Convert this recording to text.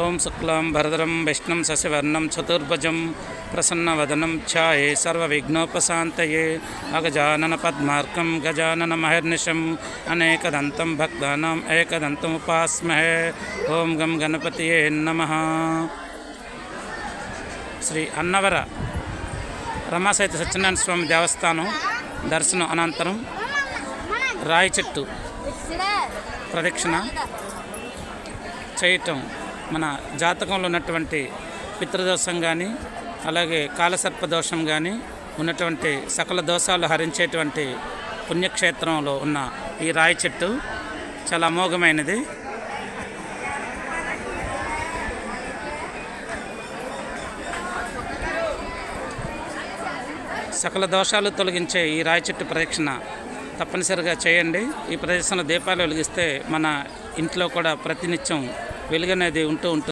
ఓం శుక్లాం భరదరం విష్ణుం శశివర్ణం చతుర్భుజం ప్రసన్నవదనం ఛాయే సర్వవిఘ్నోపశాంతయే అగజానన పద్మార్కం గజానన మహర్నిశం అనేకదంతం భక్తానాం ఏకదంతముపాస్మహే. ఓం గం గణపతియే నమః. శ్రీ అన్నవర రమాసహిత సత్యనారాయణ స్వామి దేవస్థానం దర్శనం అనంతరం రాయి చెట్టు ప్రదక్షిణ చేయటం మన జాతకంలో ఉన్నటువంటి పితృదోషం కానీ అలాగే కాలసర్పదోషం కానీ ఉన్నటువంటి సకల దోషాలు హరించేటువంటి పుణ్యక్షేత్రంలో ఉన్న ఈ రాయి చెట్టు చాలా అమోఘమైనది. సకల దోషాలు తొలగించే ఈ రాయి చెట్టు ప్రదక్షిణ తప్పనిసరిగా చేయండి. ఈ ప్రదర్శన దీపాలు వెలిగిస్తే మన ఇంట్లో కూడా ప్రతినిత్యం వెలుగనేది ఉంటూ ఉంటుంది.